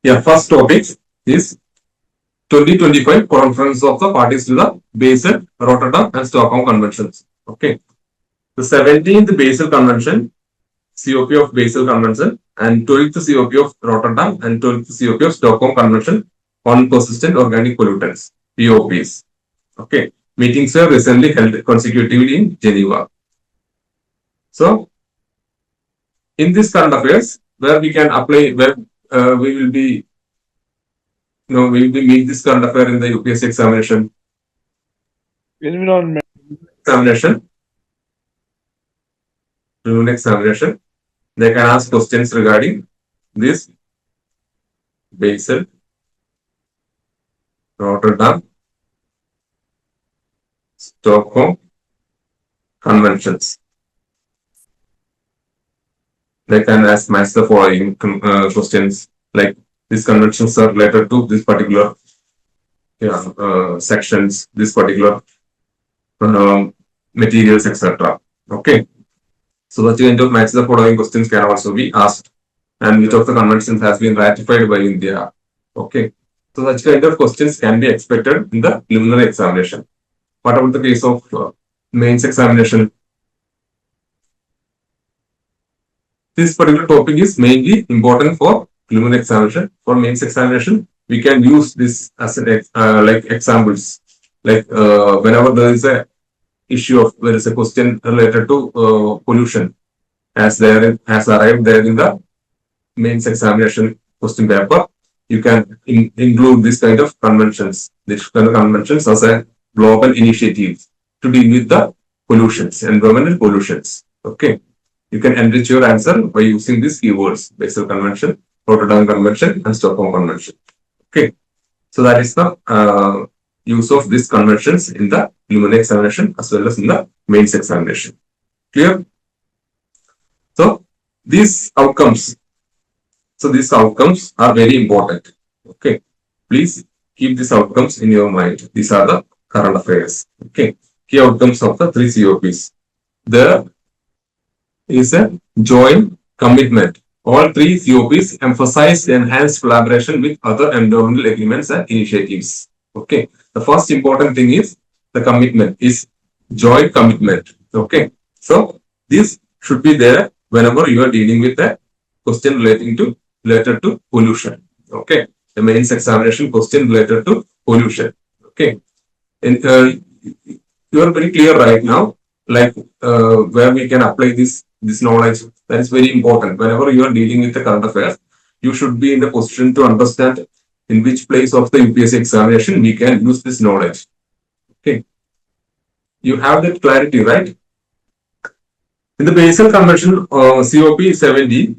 Yeah, first topic is 2025 Conference of the Parties to the Basel, Rotterdam and Stockholm Conventions. Okay. The 17th Basel Convention, COP of Basel Convention, and 12th COP of Rotterdam and 12th COP of Stockholm Convention on Persistent Organic Pollutants, POPs. Okay. Meetings were recently held consecutively in Geneva. So, in this current affairs, where we can apply, where we will be, we will meet this current affair in the UPSC examination. Environment examination. They can ask questions regarding this Basel, Rotterdam, Stockholm Conventions. They can ask match the following questions, like these conventions are related to this particular sections, this particular materials, etc. Okay. So the kind of match the following questions can also be asked, and which of the conventions has been ratified by India. Okay. So such kind of questions can be expected in the preliminary examination. What about the case of mains examination? This particular topic is mainly important for preliminary examination. For mains examination, we can use this as an like examples. Like whenever there is a issue of there is a question related to pollution, has arrived there in the mains examination question paper, you can include this kind of conventions. This kind of conventions as a global initiative to deal with the pollutions, environmental pollutions. Okay. You can enrich your answer by using these keywords: Basel Convention, Rotterdam Convention, and Stockholm Convention. Okay. So that is the use of these conventions in the preliminary examination as well as in the mains examination. Clear? So these outcomes are very important. Okay. Please keep these outcomes in your mind. These are the current affairs. Okay. Key outcomes of the 3 COPs. There is a joint commitment. All 3 COPs emphasize enhanced collaboration with other environmental agreements and initiatives. Okay. The first important thing is the commitment is joint commitment. Okay. So this should be there whenever you are dealing with a question related to pollution. Okay. The mains examination question related to pollution. Okay. And you are very clear right now, like where we can apply this knowledge. That is very important. Whenever you are dealing with the current affairs, you should be in the position to understand in which place of the UPSC examination we can use this knowledge. Okay. You have that clarity, right? In the Basel Convention COP 70,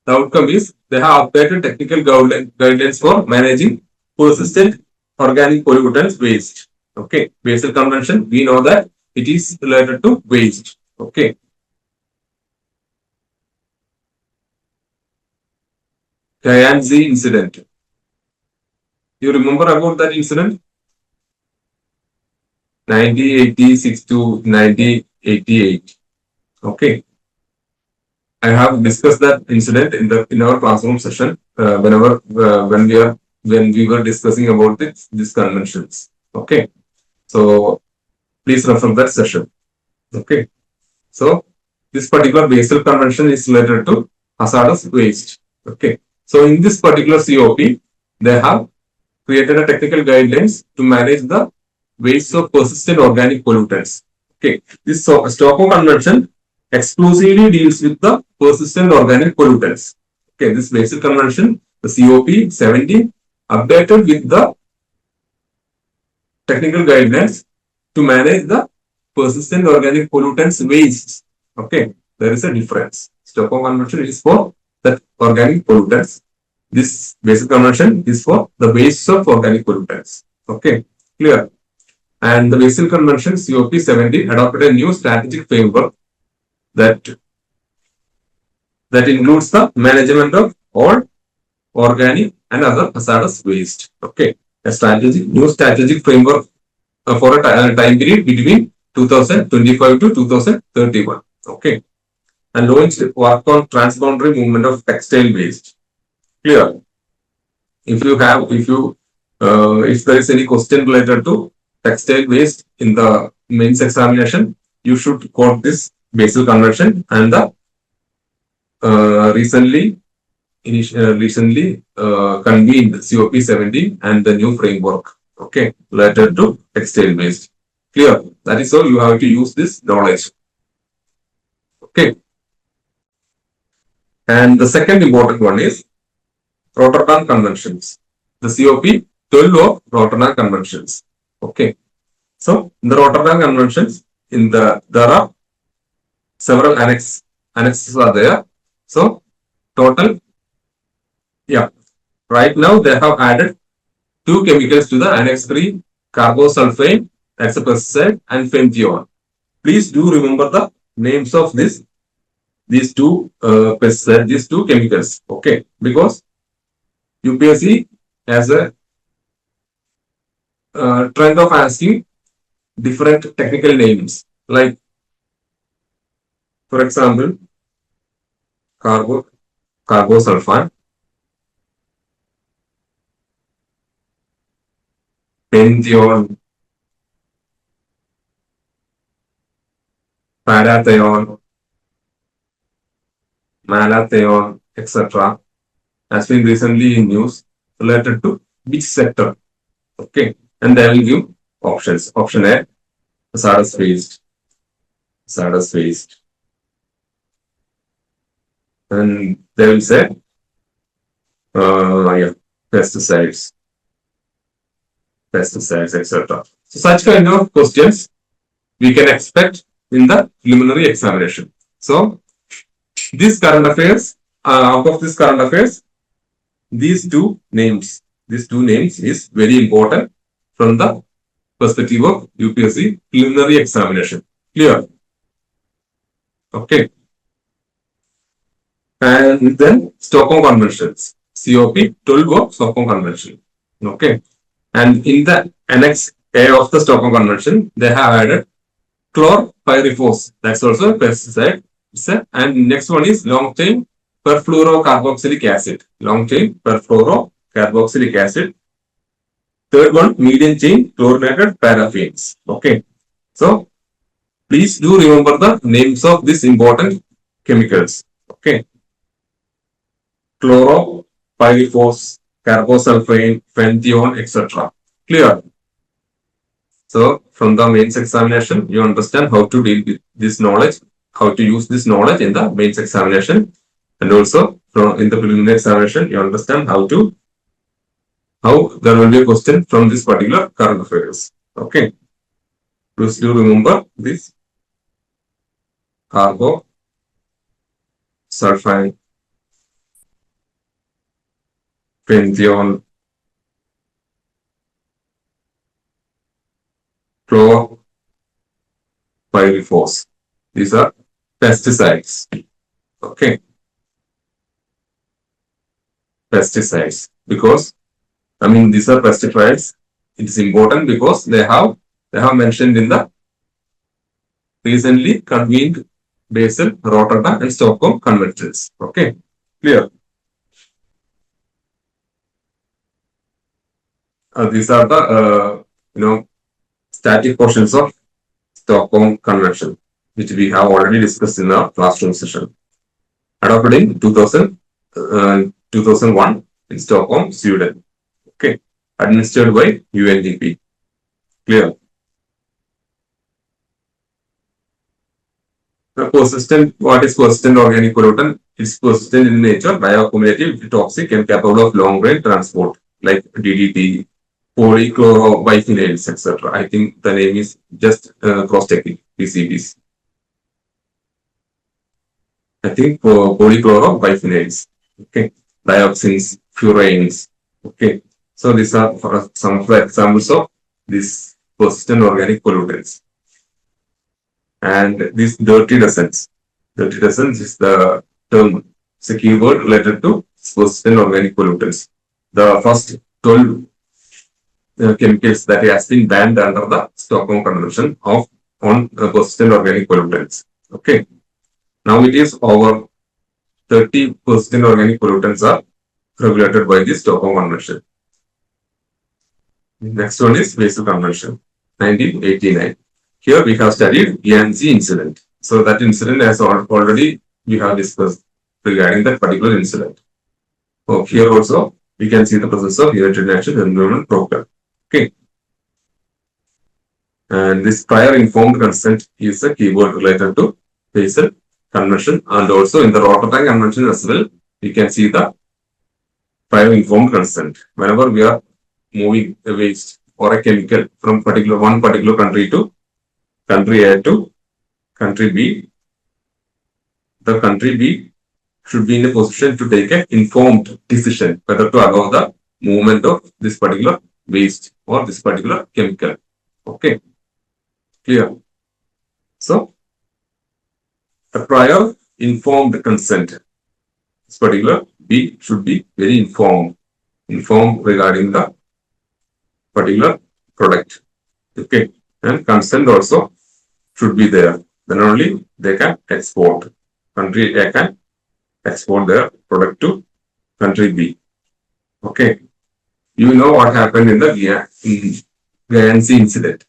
the outcome is they have updated technical guidelines for managing persistent organic pollutants waste. Okay. Basel Convention, we know that it is related to waste. Okay. Kayanzi incident. You remember about that incident? 1986 to 1988. Okay. I have discussed that incident in our classroom session when we were discussing about these conventions. Okay. So please refer that session. Okay. So this particular Basel Convention is related to hazardous waste. Okay. So in this particular COP, they have created a technical guidelines to manage the waste of persistent organic pollutants. Okay. This Stockholm Convention exclusively deals with the persistent organic pollutants. Okay. This Basel Convention, the COP 70, updated with the technical guidelines to manage the persistent organic pollutants waste. Okay. There is a difference. Stockholm Convention is for the organic pollutants. This Basel Convention is for the waste of organic pollutants. Okay. Clear? And the Basel Convention COP 70 adopted a new strategic framework that includes the management of all organic and other hazardous waste. Okay. A new strategic framework for a time period between 2025 to 2031. Okay. And launched work on transboundary movement of textile waste. Clear? if there is any question related to textile waste in the mains examination, you should quote this Basel Convention and the recently convened COP 17 and the new framework, okay, related to textile waste. Clear? That is all you have to use this knowledge. Okay. And the second important one is Rotterdam Conventions. The COP 12 of Rotterdam Conventions. Okay. So in the Rotterdam Conventions, there are several annexes are there. So total, yeah. Right now they have added 2 chemicals to the Annex 3, carbosulfane, that's a pesticide, and fenthion. Please do remember the names of these two pesticides, these 2 chemicals. Okay, because UPSC has a trend of asking different technical names, like for example, carbosulfan, fenthion, parathion, malathion, etc. has been recently in news related to which sector. Okay, and they will give options. Option A, hazardous waste, and they will say, pesticides, etc. So such kind of questions we can expect in the preliminary examination. So this current affairs, out of this current affairs, these two names is very important from the perspective of UPSC preliminary examination. Clear? Okay. And then Stockholm Conventions, COP 12 of Stockholm Convention. Okay. And in the Annex A of the Stockholm Convention, they have added chlorpyrifos. That's also a pesticide. And next one is long chain perfluorocarboxylic acid. Long chain perfluorocarboxylic acid. Third one, medium chain chlorinated paraffins. Okay. So please do remember the names of these important chemicals. Okay. Chloropyrifos, carbosulfane, fenthion, etc. Clear? So from the mains examination, you understand how to deal with this knowledge, how to use this knowledge in the mains examination, and also in the preliminary examination, you understand how there will be a question from this particular current affairs. Okay. Please do remember this carbosulfane, fenthion, chlorpyrifos. These are pesticides. Okay. Pesticides. Because, these are pesticides. It is important because they have mentioned in the recently convened Basel, Rotterdam, and Stockholm Conventions. Okay. Clear? These are the static portions of Stockholm Convention, which we have already discussed in our classroom session. Adopted in 2001 in Stockholm, Sweden. Okay. Administered by UNDP. Clear? What is persistent organic pollutant? It's persistent in nature, bioaccumulative, toxic, and capable of long-range transport, like DDT, polychlorobiphenyls, etc. I think the name is just cross-checking, PCBs. I think polychlorobiphenyls, okay, dioxins, furans, okay. So these are some of the examples of these persistent organic pollutants. And this dirty dozens is the term, it's a keyword related to persistent organic pollutants. The first 12 chemicals that has been banned under the Stockholm Convention on persistent organic pollutants. Okay. Now it is over 30 persistent organic pollutants are regulated by the Stockholm Convention. Next one is Basel Convention, 1989. Here we have studied Yanzi incident. So that incident has already we have discussed regarding that particular incident. So here also we can see the presence of United Nations Environment Program. Okay. And this prior informed consent is a keyword related to Basel Convention, and also in the Rotterdam Convention as well, we can see the prior informed consent. Whenever we are moving a waste or a chemical from one particular country to country A to country B, the country B should be in a position to take an informed decision whether to allow the movement of this particular waste or this particular chemical. Okay, clear? So, a prior informed consent, this particular B should be very informed regarding the particular product. Okay, and consent also should be there. Then only they can export. Country A can export their product to country B. Okay, you know what happened in the Guernsey incident,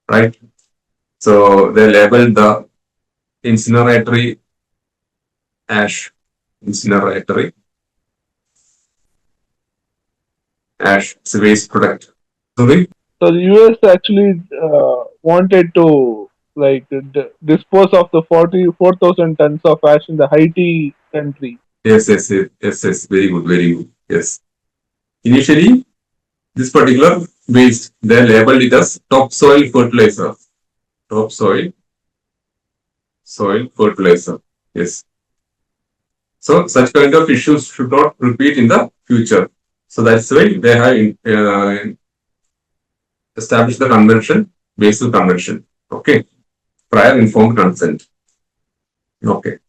right? So they labeled the incineratory ash waste product. Sorry? So the US actually wanted to like dispose of the 44,000 tons of ash in the Haiti country. Yes. Very good. Yes. Initially, this particular waste, they labeled it as topsoil fertilizer. Topsoil fertilizer. Yes. So such kind of issues should not repeat in the future. So that's why they have established the convention, Basel Convention. Okay. Prior informed consent. Okay.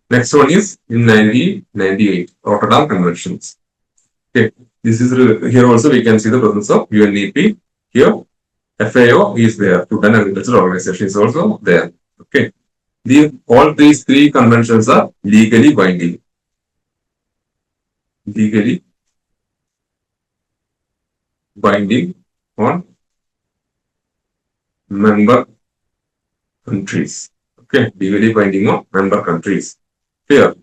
Next one is in 1998, Rotterdam Conventions. Okay. This is here also we can see the presence of UNEP. Here, FAO is there. Food and Agriculture Organization is also there. Okay. All these three conventions are legally binding. Legally binding on member countries. Okay, legally binding on member countries. Here,